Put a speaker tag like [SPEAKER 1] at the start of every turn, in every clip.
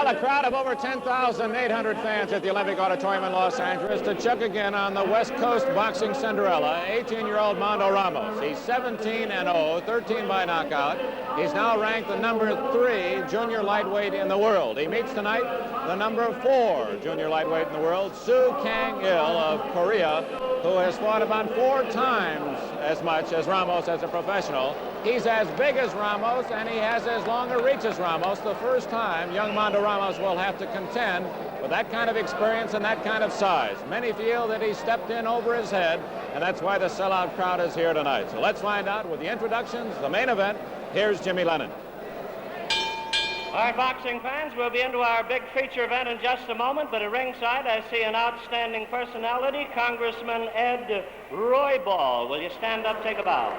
[SPEAKER 1] Well, a crowd of over 10,800 fans at the Olympic Auditorium in Los Angeles to check again on the West Coast boxing Cinderella, 18-year-old Mando Ramos. He's 17-0, 13 by knockout. He's now ranked the number 3 junior lightweight in the world. He meets tonight the number 4 junior lightweight in the world, Kang Il of Korea, who has fought about 4 times as much as Ramos as a professional. He's as big as Ramos, and he has as long a reach as Ramos. The first time young Mando Ramos will have to contend with that kind of experience and that kind of size. Many feel that he stepped in over his head, and that's why the sellout crowd is here tonight. So let's find out with the introductions, the main event. Here's Jimmy Lennon.
[SPEAKER 2] All right, boxing fans, we'll be into our big feature event in just a moment, but at ringside I see an outstanding personality, Congressman Ed Roybal. Will you stand up, take a bow?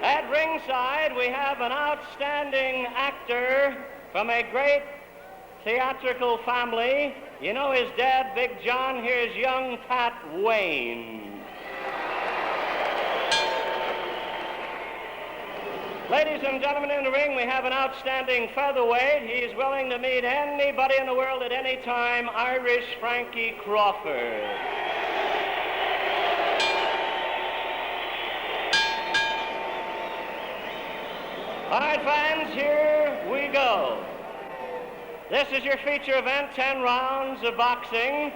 [SPEAKER 2] At ringside, we have an outstanding actor from a great theatrical family. You know his dad, Big John. Here's young Pat Wayne. Ladies and gentlemen, in the ring, we have an outstanding featherweight. He's willing to meet anybody in the world at any time, Irish Frankie Crawford. All right, fans, here we go. This is your feature event, 10 rounds of boxing.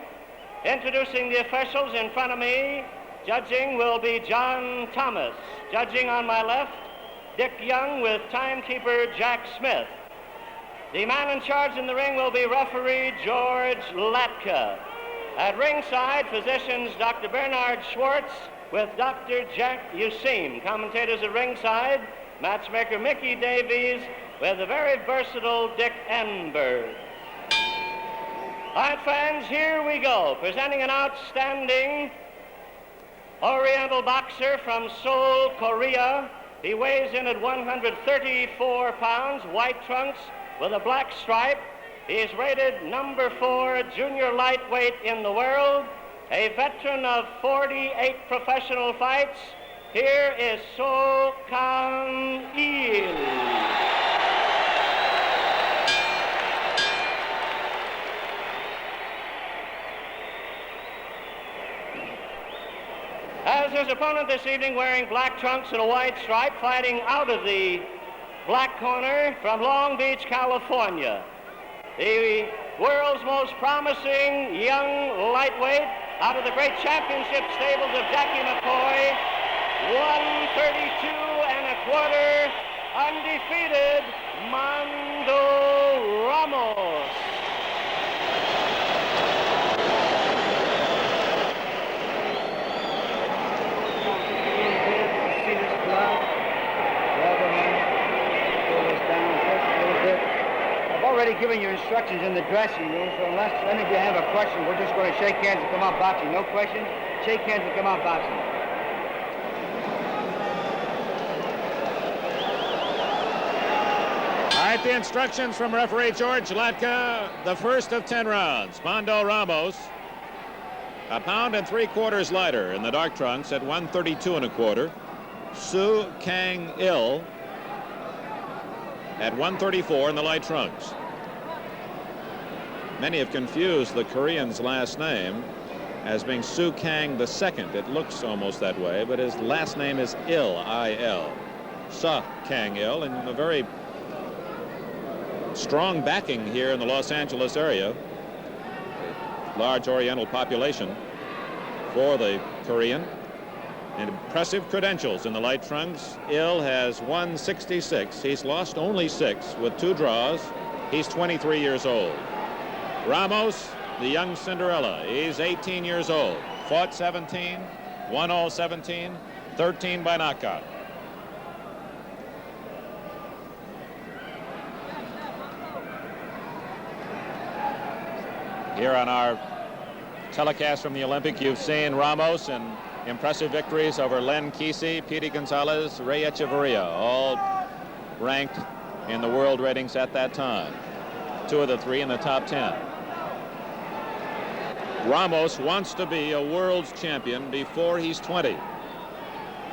[SPEAKER 2] Introducing the officials in front of me, judging will be John Thomas. Judging on my left, Dick Young with timekeeper Jack Smith. The man in charge in the ring will be referee George Latka. At ringside, physicians Dr. Bernard Schwartz with Dr. Jack Useem. Commentators at ringside, matchmaker Mickey Davies with the very versatile Dick Enberg. All right, fans, here we go. Presenting an outstanding Oriental boxer from Seoul, Korea. He weighs in at 134 pounds, white trunks with a black stripe. He's rated number 4 junior lightweight in the world, a veteran of 48 professional fights. Here is Kang Il. As his opponent this evening, wearing black trunks and a white stripe, fighting out of the black corner from Long Beach, California. The world's most promising young lightweight out of the great championship stables of Jackie McCoy, 132.25, undefeated, Mando Ramos.
[SPEAKER 3] Already given your instructions in the dressing room, so unless any of you have a question, we're just going to shake hands and come out boxing. No questions? Shake hands and come out boxing.
[SPEAKER 1] All right, the instructions from referee George Latka. The first of 10 rounds. Mando Ramos, 1 pound and 3/4 lighter in the dark trunks at 132.25. Kang Il at 134 in the light trunks. Many have confused the Korean's last name as being Kang II. It looks almost that way, but his last name is Il, I-L. Kang Il, and a very strong backing here in the Los Angeles area. Large Oriental population for the Korean. And impressive credentials in the light trunks. Il has 166. He's lost only 6 with 2 draws. He's 23 years old. Ramos, the young Cinderella, he's 18 years old. Fought 17, won all 17, 13 by knockout. Here on our telecast from the Olympic, you've seen Ramos and impressive victories over Len Kesey, Petey Gonzalez, Ray Echeverria, all ranked in the world ratings at that time. 2 of the 3 in the top 10. Ramos wants to be a world's champion before he's 20.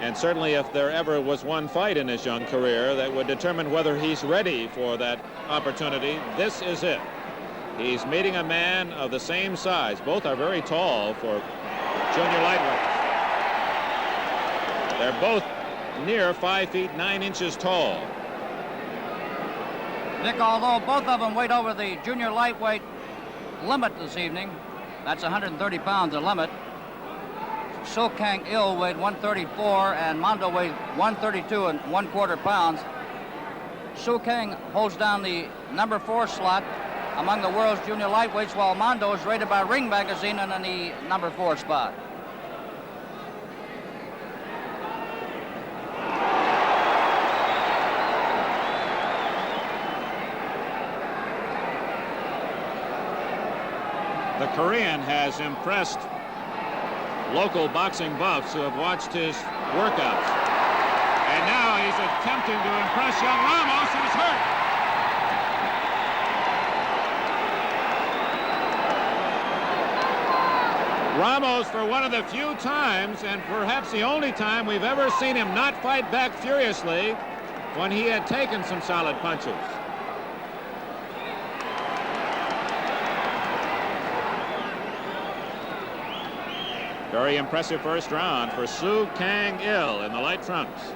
[SPEAKER 1] And certainly if there ever was one fight in his young career that would determine whether he's ready for that opportunity, this is it. He's meeting a man of the same size. Both are very tall for junior lightweights. They're both near 5 feet 9 inches tall.
[SPEAKER 4] Dick, although both of them weighed over the junior lightweight limit this evening, that's 130 pounds the limit. Kang Il weighed 134 and Mando weighed 132 and 1/4 pounds. Kang holds down the number 4 slot among the world's junior lightweights, while Mando is rated by Ring Magazine in the number 4 spot.
[SPEAKER 1] The Korean has impressed local boxing buffs who have watched his workouts. And now he's attempting to impress young Ramos, who's hurt. Ramos, for one of the few times, and perhaps the only time we've ever seen him not fight back furiously when he had taken some solid punches. Very impressive first round for Kang Il in the light trunks.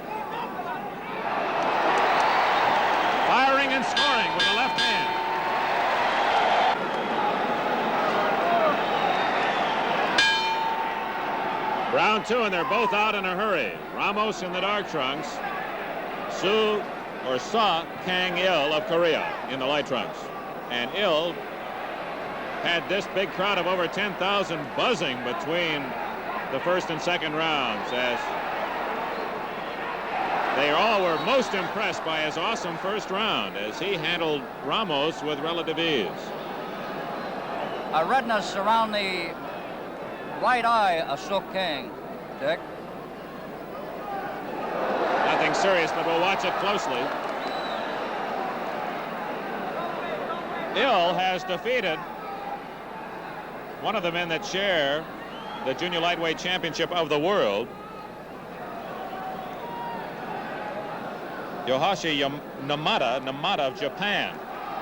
[SPEAKER 1] Firing and scoring with the left hand. Round 2, and they're both out in a hurry. Ramos in the dark trunks. Kang Il of Korea in the light trunks. And Il had this big crowd of over 10,000 buzzing between the first and second rounds, as they all were most impressed by his awesome first round as he handled Ramos with relative ease.
[SPEAKER 4] A redness around the right eye of Kang, Dick.
[SPEAKER 1] Nothing serious, but we'll watch it closely. Il has defeated one of the men that share the junior lightweight championship of the world, Yohashi Namada of Japan.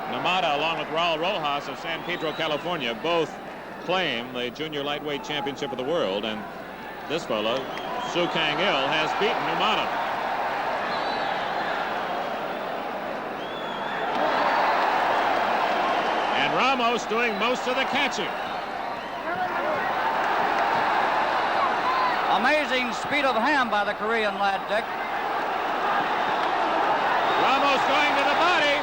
[SPEAKER 1] Namada, along with Raul Rojas of San Pedro, California, both claim the junior lightweight championship of the world, and this fellow, Kang Il, has beaten Namada. And Ramos doing most of the catching.
[SPEAKER 4] Amazing speed of hand by the Korean lad, Dick.
[SPEAKER 1] Ramos going to the body.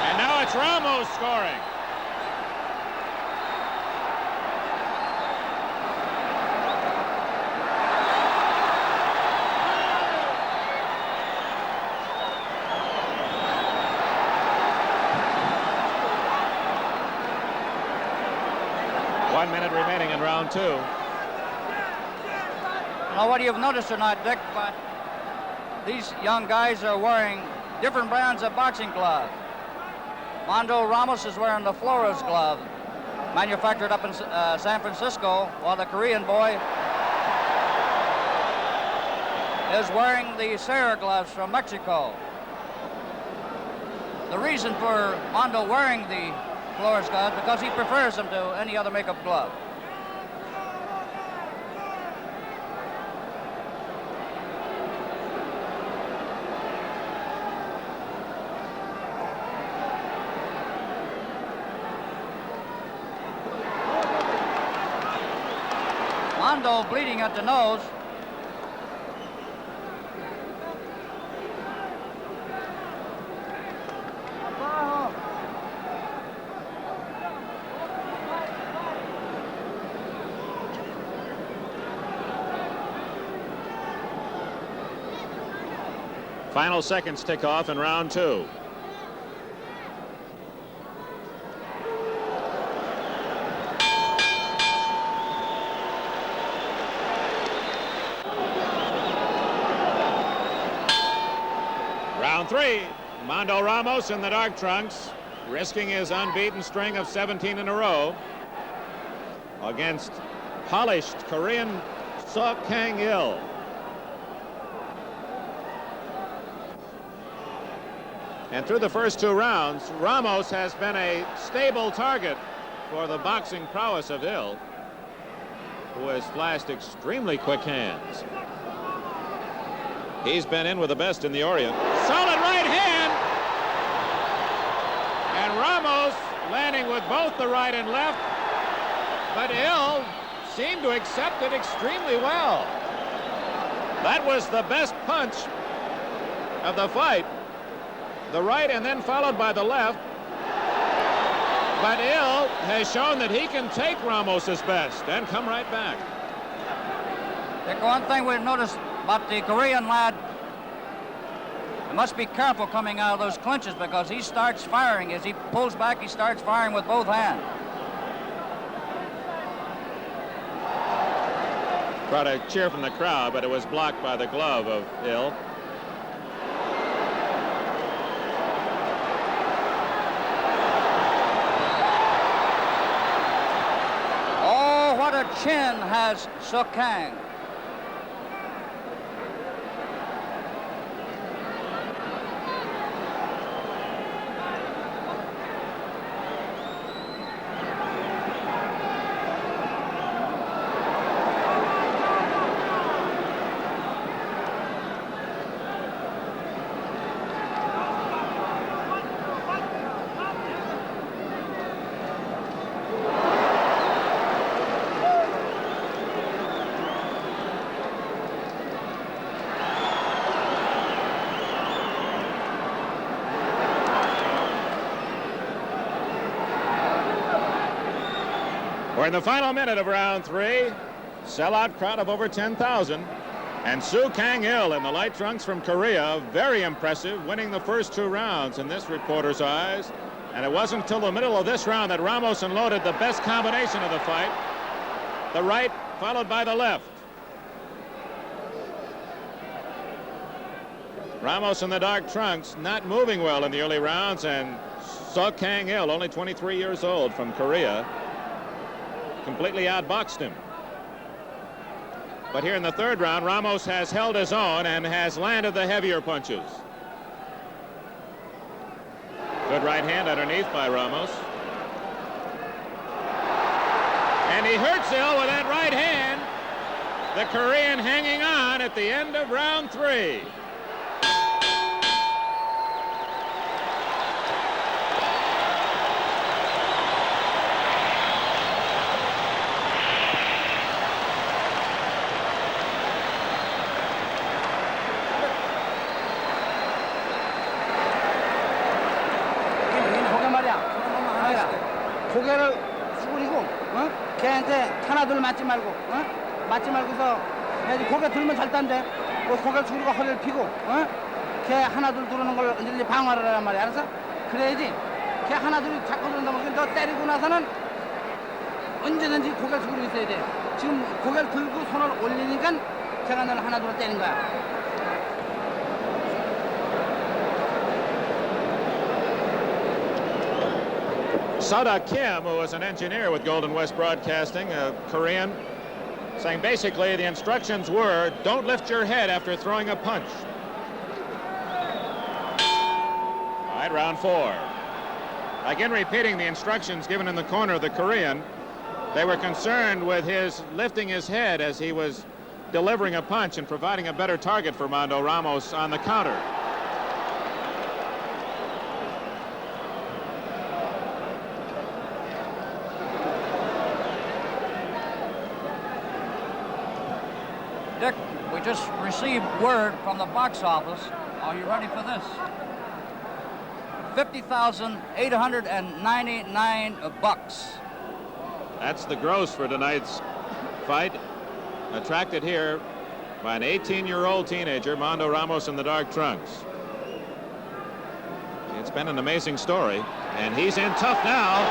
[SPEAKER 1] And now it's Ramos scoring. Minute remaining in round 2.
[SPEAKER 4] Now, what you've noticed or not, Dick, but these young guys are wearing different brands of boxing gloves. Mando Ramos is wearing the Flores glove, manufactured up in San Francisco, while the Korean boy is wearing the Serra gloves from Mexico. The reason for Mando wearing the Flores glove because he prefers them to any other makeup glove. Mando bleeding at the nose.
[SPEAKER 1] Final seconds tick off in round 2. Round 3, Mando Ramos in the dark trunks, risking his unbeaten string of 17 in a row against polished Korean Suh Kang Il. And through the first 2 rounds, Ramos has been a stable target for the boxing prowess of Il, who has flashed extremely quick hands. He's been in with the best in the Orient. Solid right hand! And Ramos landing with both the right and left, but Il seemed to accept it extremely well. That was the best punch of the fight. The right and then followed by the left. But Il has shown that he can take Ramos's best and come right back.
[SPEAKER 4] Dick, one thing we've noticed about the Korean lad, he must be careful coming out of those clinches because he starts firing. As he pulls back, he starts firing with both hands.
[SPEAKER 1] Brought a cheer from the crowd, but it was blocked by the glove of Il.
[SPEAKER 4] Oh, what a chin has Suh Kang.
[SPEAKER 1] We're in the final minute of round 3. Sellout crowd of over 10,000. And Suh Kang Il in the light trunks from Korea, very impressive, winning the first 2 rounds in this reporter's eyes. And it wasn't until the middle of this round that Ramos unloaded the best combination of the fight. The right followed by the left. Ramos in the dark trunks not moving well in the early rounds, and Suh Kang Il, only 23 years old, from Korea, completely outboxed him. But here in the 3rd round, Ramos has held his own and has landed the heavier punches. Good right hand underneath by Ramos. And he hurts Il with that right hand. The Korean hanging on at the end of round 3.
[SPEAKER 3] 고개를 숙이고, 걔한테 하나 둘 맞지 말고, 맞지 말고서 해야지. 고개 들면 절단데, 고개 숙이고 허리를 피고, 걔 하나 둘 들어오는 걸 언제든지 방어를 하란 말이야, 알았어? 그래야지. 걔 하나 둘 자꾸 들어온다 보면 너 때리고 나서는 언제든지 고개를 숙이고 있어야 돼. 지금 고개를 들고 손을 올리니까 제가 너를 하나 둘 때린 거야.
[SPEAKER 1] Sada Kim, who was an engineer with Golden West Broadcasting, a Korean, saying basically the instructions were, don't lift your head after throwing a punch. All right, round 4. Again, repeating the instructions given in the corner of the Korean. They were concerned with his lifting his head as he was delivering a punch and providing a better target for Mando Ramos on the counter.
[SPEAKER 4] Dick, we just received word from the box office. Are you ready for this? $50,899.
[SPEAKER 1] That's the gross for tonight's fight, attracted here by an 18-year-old teenager, Mando Ramos in the dark trunks. It's been an amazing story, and he's in tough now.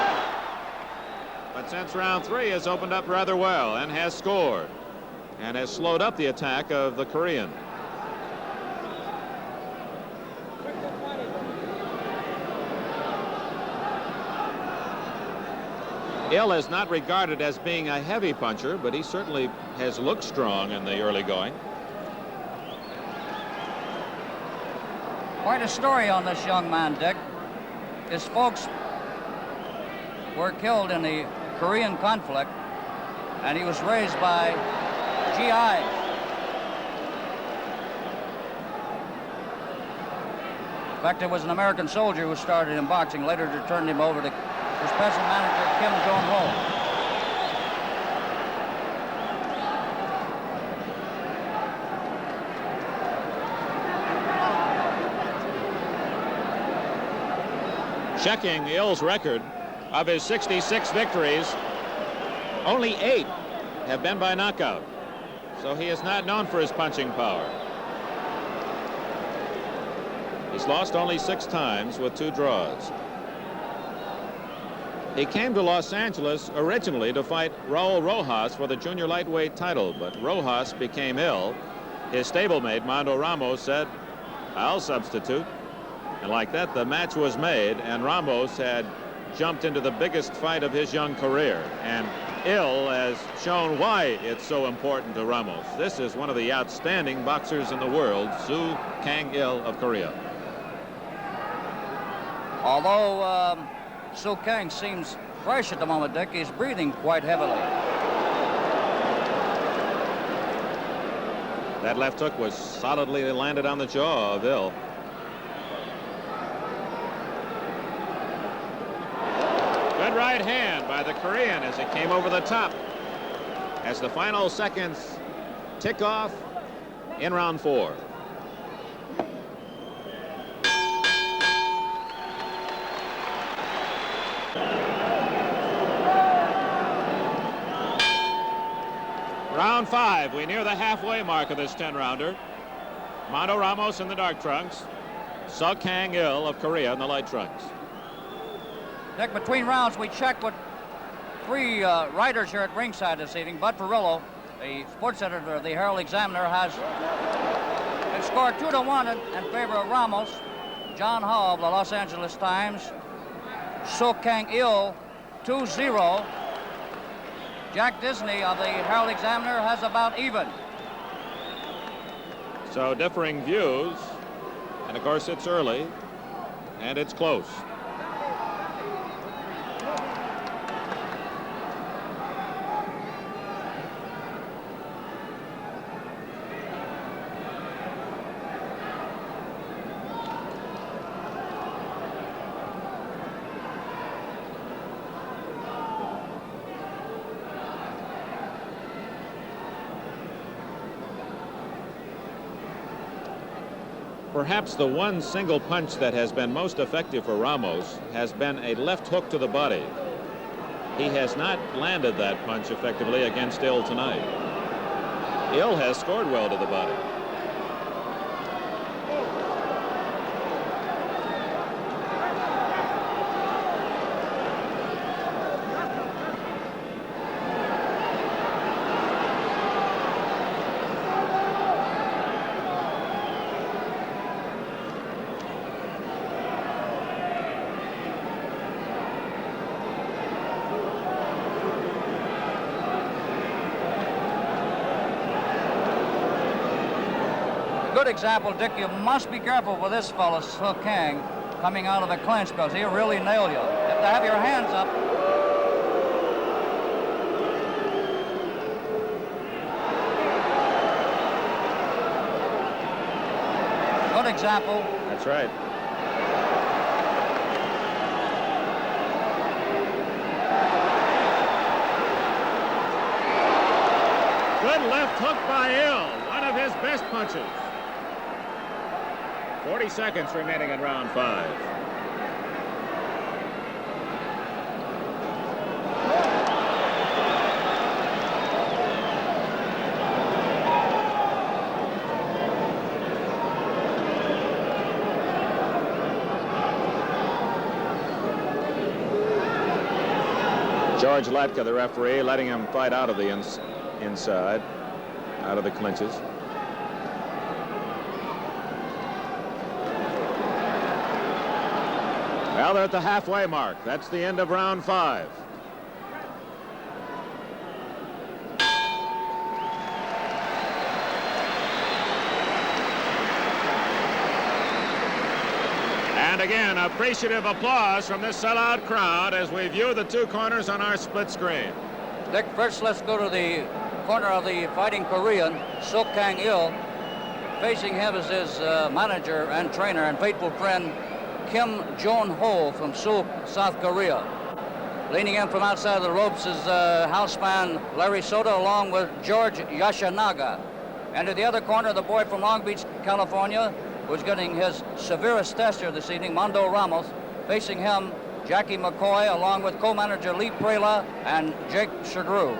[SPEAKER 1] But since round 3 has opened up rather well and has scored, and has slowed up the attack of the Korean. Il is not regarded as being a heavy puncher, but he certainly has looked strong in the early going.
[SPEAKER 4] Quite a story on this young man, Dick. His folks were killed in the Korean conflict, and he was raised by GIs. In fact, there was an American soldier who started in boxing, later turned him over to his special manager, Kim Jong-ho.
[SPEAKER 1] Checking Il's record, of his 66 victories, only 8 have been by knockout. So he is not known for his punching power. He's lost only 6 times with 2 draws. He came to Los Angeles originally to fight Raul Rojas for the junior lightweight title, but Rojas became ill. His stablemate, Mando Ramos, said, "I'll substitute." And like that, the match was made, and Ramos had jumped into the biggest fight of his young career. And Il has shown why it's so important to Ramos. This is one of the outstanding boxers in the world, Suh Kang Il of Korea.
[SPEAKER 4] Although Suh Kang seems fresh at the moment, Dick, he's breathing quite heavily.
[SPEAKER 1] That left hook was solidly landed on the jaw of Il. Good right hand by the Korean as it came over the top. As the final seconds tick off in round 4. Round 5, we near the halfway mark of this 10-rounder. Mando Ramos in the dark trunks. Suh Kang Il of Korea in the light trunks.
[SPEAKER 4] Dick, between rounds, we checked with 3 writers here at ringside this evening. Bud Perillo, the sports editor of the Herald Examiner, has been scored 2-1 in favor of Ramos. John Hall of the Los Angeles Times, Suh Kang Il 2-0. Jack Disney of the Herald Examiner has about even.
[SPEAKER 1] So differing views, and of course it's early, and it's close. Perhaps the one single punch that has been most effective for Ramos has been a left hook to the body. He has not landed that punch effectively against Il tonight. Il has scored well to the body.
[SPEAKER 4] Good example, Dick. You must be careful with this fellow, Suh Kang, coming out of the clinch, because he'll really nail you. You have to have your hands up. Good example.
[SPEAKER 1] That's right. Good left hook by Il, one of his best punches. 40 seconds remaining in round 5. George Latka, the referee, letting him fight out of the inside, out of the clinches. Well, they're at the halfway mark. That's the end of round 5. And again, appreciative applause from this sellout crowd as we view the two corners on our split screen.
[SPEAKER 4] Dick, first let's go to the corner of the fighting Korean, Suh Kang Il. Facing him is his manager and trainer and faithful friend, Kim Jong-ho from Seoul, South Korea. Leaning in from outside the ropes is houseman Larry Soto along with George Yashinaga. And to the other corner, the boy from Long Beach, California, who's getting his severest test here this evening, Mando Ramos. Facing him, Jackie McCoy, along with co-manager Lee Prela and Jake Shadrew.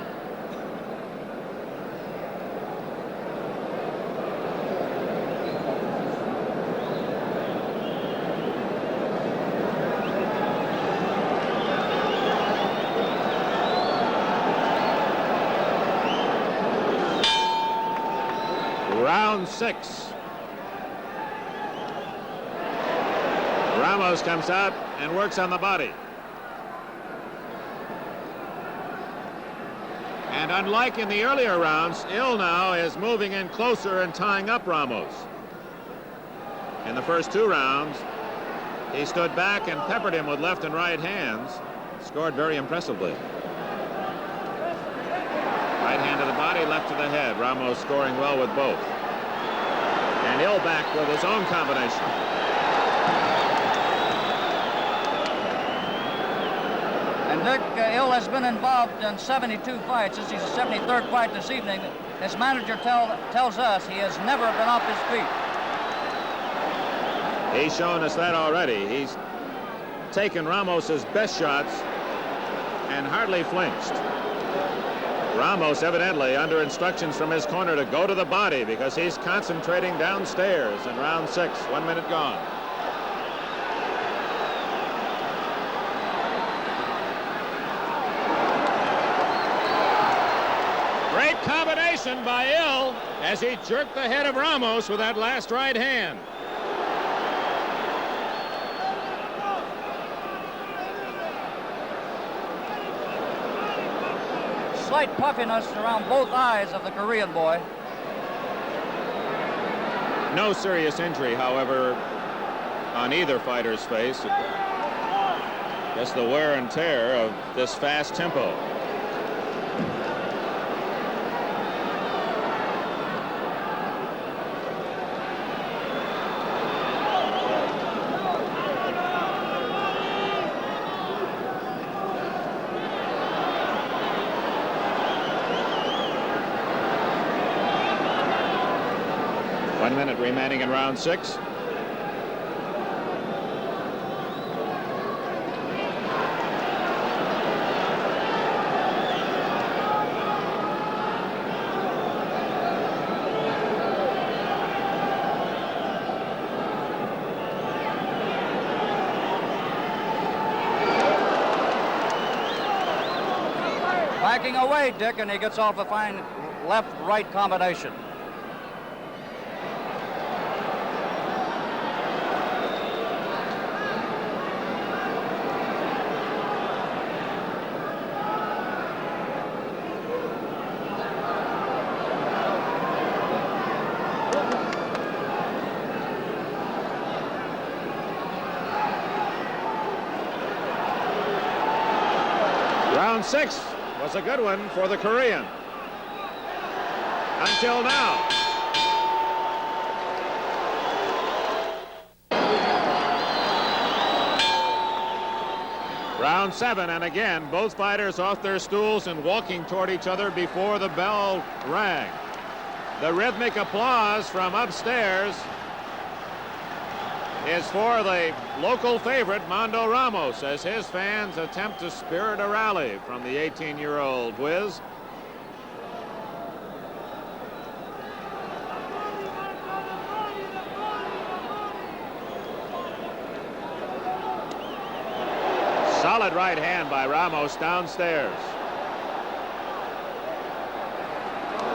[SPEAKER 1] Round 6. Ramos comes out and works on the body. And unlike in the earlier rounds, Il now is moving in closer and tying up Ramos. In the first 2 rounds, he stood back and peppered him with left and right hands, scored very impressively. Right hand to the body, left to the head. Ramos scoring well with both. And Il back with his own combination.
[SPEAKER 4] And Dick, Il has been involved in 72 fights. This is his 73rd fight this evening. His manager tells us he has never been off his feet.
[SPEAKER 1] He's shown us that already. He's taken Ramos's best shots and hardly flinched. Ramos evidently under instructions from his corner to go to the body because he's concentrating downstairs in round 6. 1 minute gone. Great combination by Il as he jerked the head of Ramos with that last right hand.
[SPEAKER 4] Slight puffiness around both eyes of the Korean boy.
[SPEAKER 1] No serious injury, however, on either fighter's face. Just the wear and tear of this fast tempo. Remaining in round 6.
[SPEAKER 4] Backing away, Dick, and he gets off a fine left-right combination.
[SPEAKER 1] Round 6 was a good one for the Korean. Until now. Round 7, and again, both fighters off their stools and walking toward each other before the bell rang. The rhythmic applause from upstairs is for the local favorite, Mando Ramos, as his fans attempt to spirit a rally from the 18-year-old whiz. Solid right hand by Ramos downstairs.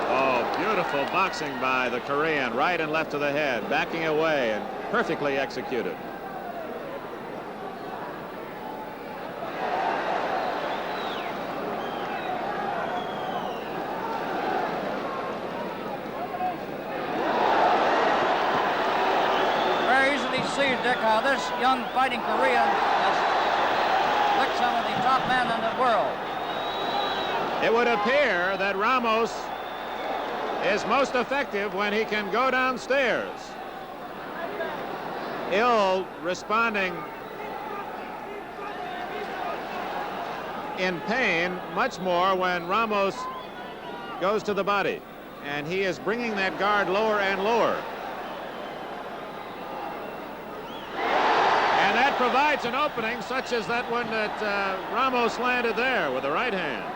[SPEAKER 1] Oh, beautiful boxing by the Korean, right and left to the head, backing away and perfectly executed.
[SPEAKER 4] believe, Dick, how this young fighting Korean has licked some of the top men in the world.
[SPEAKER 1] It would appear that Ramos is most effective when he can go downstairs. Il responding in pain much more when Ramos goes to the body, and he is bringing that guard lower and lower. And that provides an opening such as that one that Ramos landed there with the right hand.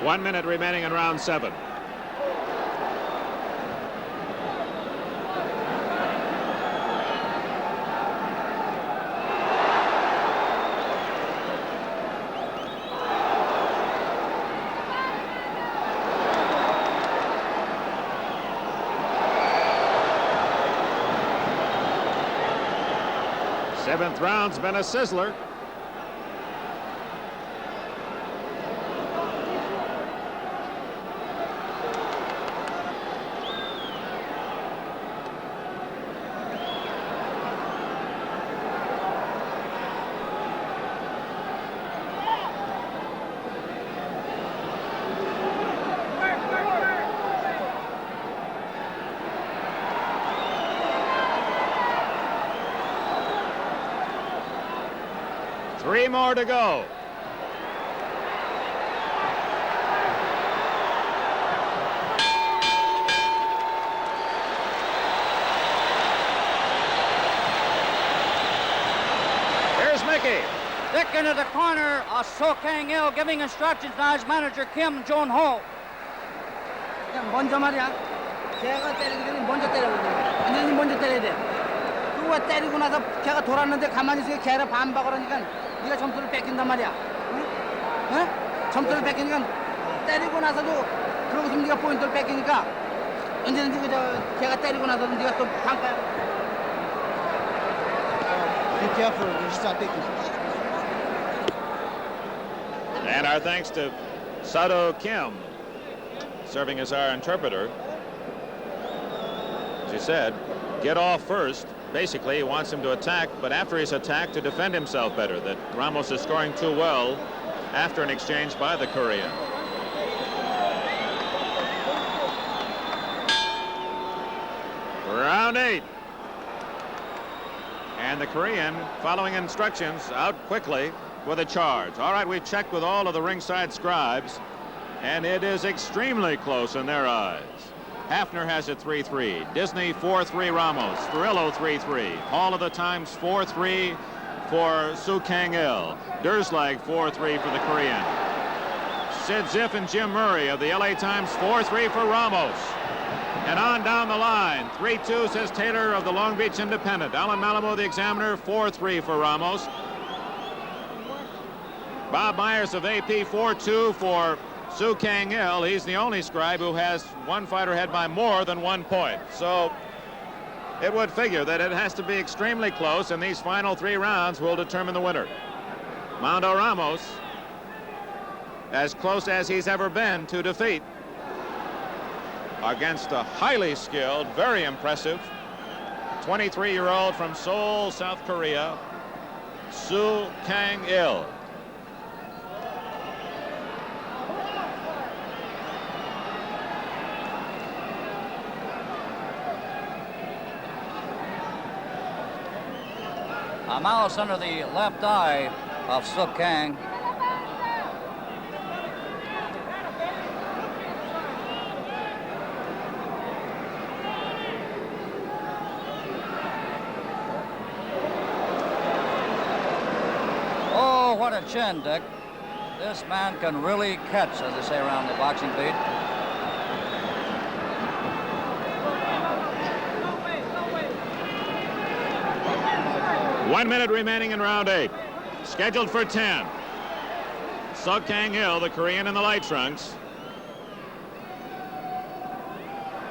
[SPEAKER 1] One minute remaining in round 7. Seventh round's been a sizzler. Three more to go. Here's Mickey.
[SPEAKER 4] Dick into the corner, So Kang Il giving instructions to his manager Kim Jong-ho.
[SPEAKER 3] 먼저 말이야. 걔가 때리기 전에 먼저 때려야 완전히 먼저 때려야 돼. 그거 때리고 나서 걔가 돌았는데 가만히 있으니까 걔를 반박을 하니까 네가 점수를 뺏긴단 말이야. 응? 응? 점수를 뺏기니까 때리고 나서도 그러고 있으면 네가 포인트를 뺏기니까 언제든지 걔가 때리고 나서도 네가 또 반가야. Be careful. He's not taking.
[SPEAKER 1] And our thanks to Sato Kim, serving as our interpreter. As you said, get off first. Basically, he wants him to attack, but after he's attacked, to defend himself better. That Ramos is scoring too well after an exchange by the Korean. Round 8. And the Korean, following instructions, out quickly with a charge. All right, we've checked with all of the ringside scribes, and it is extremely close in their eyes. Hafner has it 3-3. Disney 4-3 Ramos. Furillo 3-3. Hall of the Times 4-3 for So Kang Il. Derslag 4-3 for the Korean. Sid Ziff and Jim Murray of the LA Times 4-3 for Ramos. And on down the line, 3-2 says Taylor of the Long Beach Independent. Alan Malamo, the Examiner, 4-3 for Ramos. Bob Myers of AP 4-2 for So Kang Il. He's the only scribe who has one fighter ahead by more than 1 point. So it would figure that it has to be extremely close, and these final 3 rounds will determine the winner. Mando Ramos, as close as he's ever been to defeat, against a highly skilled, very impressive 23-year-old from Seoul, South Korea, So Kang Il.
[SPEAKER 4] A mouse under the left eye of So Kang. Oh, what a chin, Dick. This man can really catch, as they say around the boxing beat.
[SPEAKER 1] One minute remaining in round 8. Scheduled for 10. Kang Il, the Korean in the light trunks.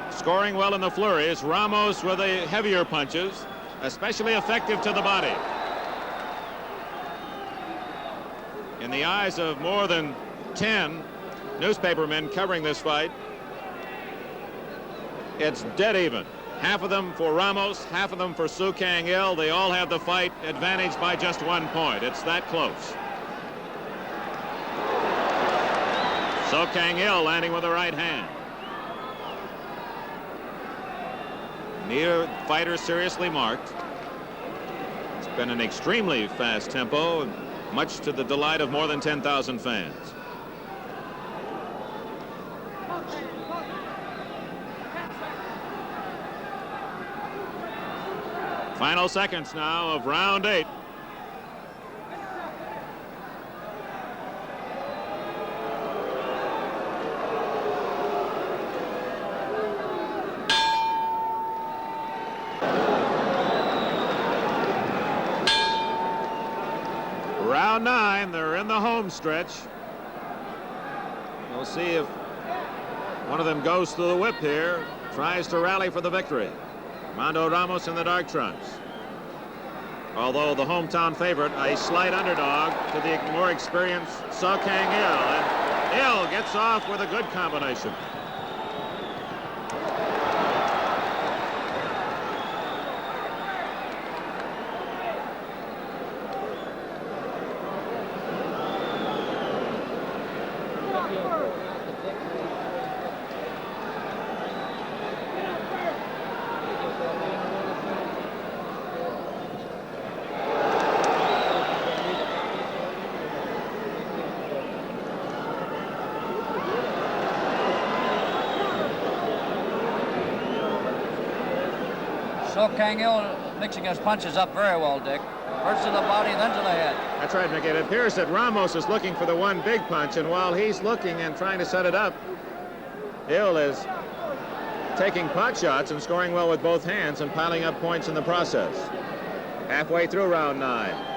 [SPEAKER 1] Scoring well in the flurries. Ramos with the heavier punches, especially effective to the body. In the eyes of more than 10 newspapermen covering this fight, it's dead even. Half of them for Ramos, half of them for Kang Il. They all have the fight advantaged by just 1 point. It's that close. Kang Il landing with the right hand. Neither fighter seriously marked. It's been an extremely fast tempo, much to the delight of more than 10,000 fans. Final seconds now of round 8. Round 9, they're in the home stretch. We'll see if one of them goes through the whip here, tries to rally for the victory. Mando Ramos in the dark trunks. Although the hometown favorite, a slight underdog to the more experienced Kang Il. And Il gets off with a good combination.
[SPEAKER 4] Kang Il mixing his punches up very well, Dick. First to the body, then to the head.
[SPEAKER 1] That's right, Mick. It appears that Ramos is looking for the one big punch, and while he's looking and trying to set it up, Il is taking pot shots and scoring well with both hands and piling up points in the process. Halfway through round 9.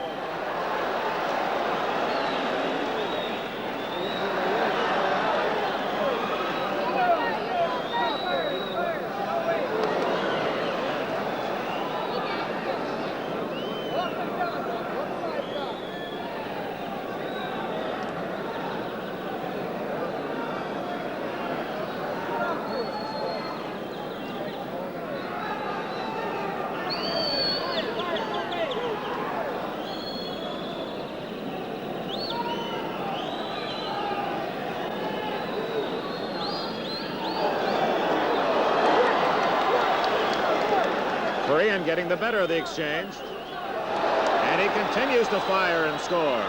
[SPEAKER 1] Korean getting the better of the exchange. And he continues to fire and score.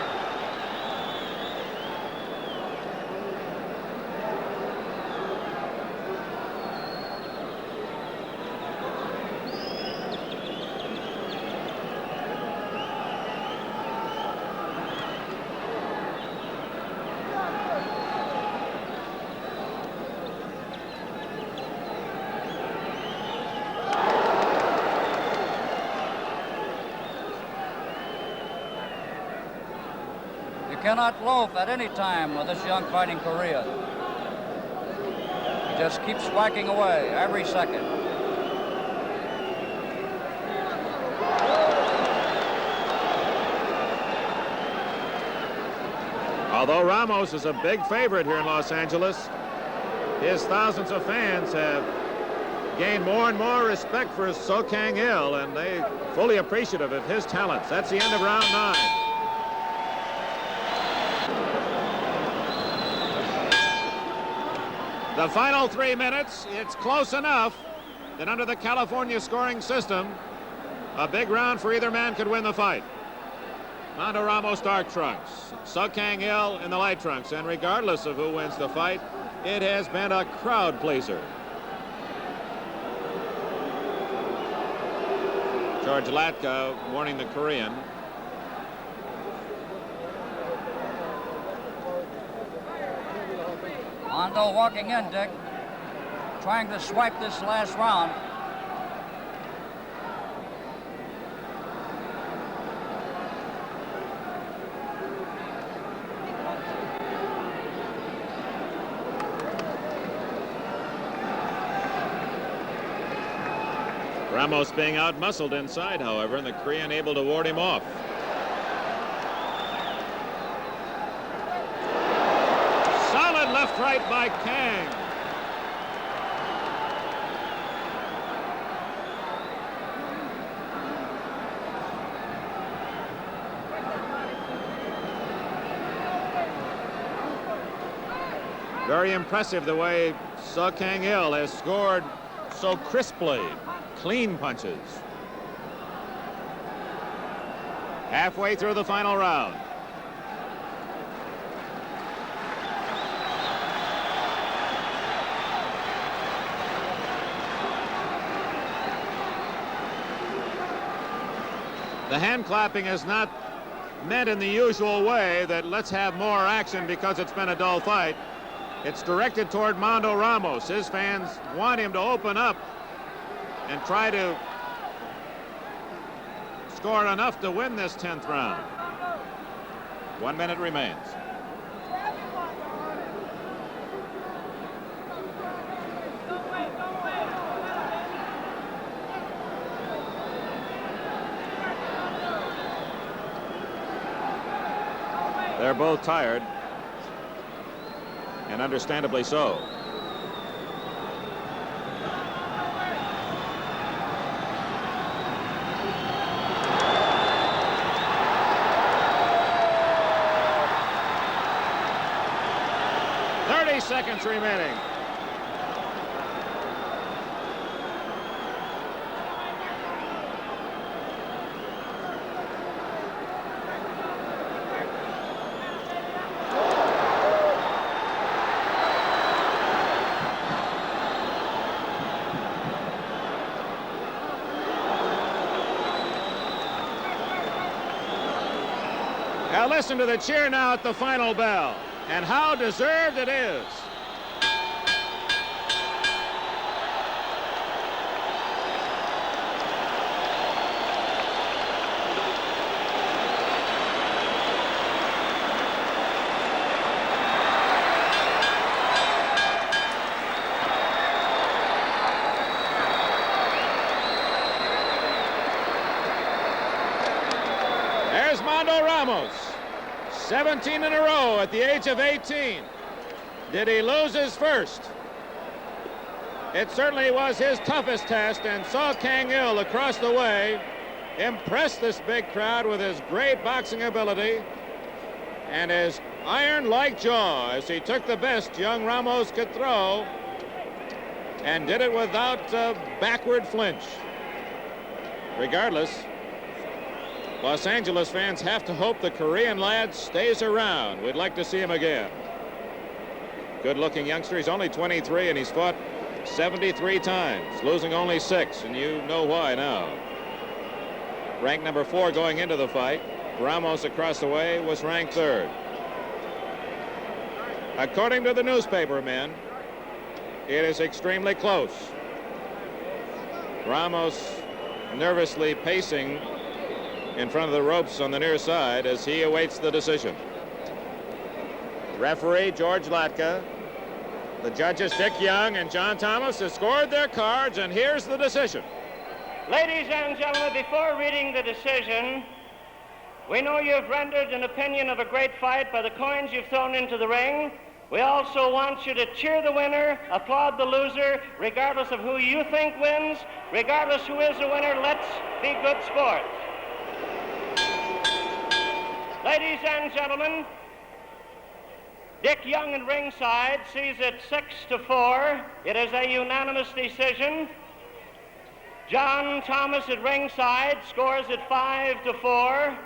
[SPEAKER 4] Cannot loaf at any time with this young fighting Korean. He just keeps whacking away every second.
[SPEAKER 1] Although Ramos is a big favorite here in Los Angeles, his thousands of fans have gained more and more respect for Kang Il, and they're fully appreciative of his talents. That's the end of round 9. The final 3 minutes, it's close enough that under the California scoring system, a big round for either man could win the fight. Mando Ramos, dark trunks. Kang Il in the light trunks. And regardless of who wins the fight, it has been a crowd pleaser. George Latka warning the Korean.
[SPEAKER 4] Mando walking in, Dick, trying to swipe this last round.
[SPEAKER 1] Ramos being out-muscled inside, however, and the Korean able to ward him off. Solid left-right by Kang. Very impressive the way Kang Il has scored so crisply, clean punches. Halfway through the final round. The hand clapping is not meant in the usual way that let's have more action because it's been a dull fight. It's directed toward Mando Ramos. His fans want him to open up and try to score enough to win this 10th round. 1 minute remains. They're both tired, and understandably so. Seconds remaining. Now listen to the cheer now at the final bell, and how deserved it is. There's Mando Ramos, 17 in a row at the age of 18. Did he lose his first? It certainly was his toughest test, and Kang Il across the way impressed this big crowd with his great boxing ability and his iron-like jaw as he took the best young Ramos could throw and did it without a backward flinch. Regardless, Los Angeles fans have to hope the Korean lad stays around. We'd like to see him again. Good-looking youngster. He's only 23, and he's fought 73 times, losing only 6, and you know why now. Ranked number 4 going into the fight, Ramos across the way was ranked 3rd. According to the newspaper men, it is extremely close. Ramos nervously pacing in front of the ropes on the near side as he awaits the decision. Referee George Latka, the judges Dick Young and John Thomas have scored their cards, and here's the decision.
[SPEAKER 2] Ladies and gentlemen, before reading the decision, we know you've rendered an opinion of a great fight by the coins you've thrown into the ring. We also want you to cheer the winner, applaud the loser, regardless of who you think wins, regardless who is the winner. Let's be good sports. Ladies and gentlemen, Dick Young in ringside sees it 6-4. It is a unanimous decision. John Thomas at ringside scores it 5-4.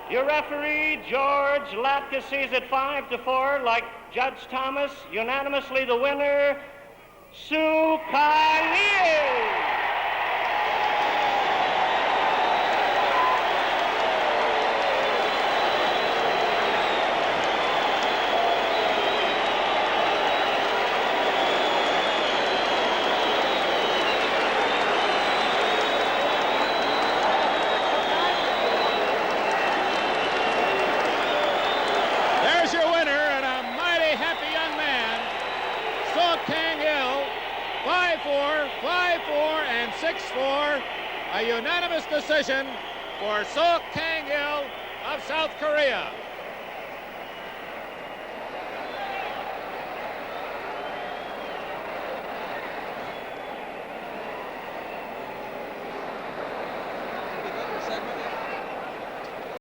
[SPEAKER 2] Your referee, George Latka, sees it 5-4. Like Judge Thomas, unanimously the winner, Kang Il.
[SPEAKER 1] 5-4, 5-4, and 6-4. A unanimous decision for Suh Kang Il of South Korea.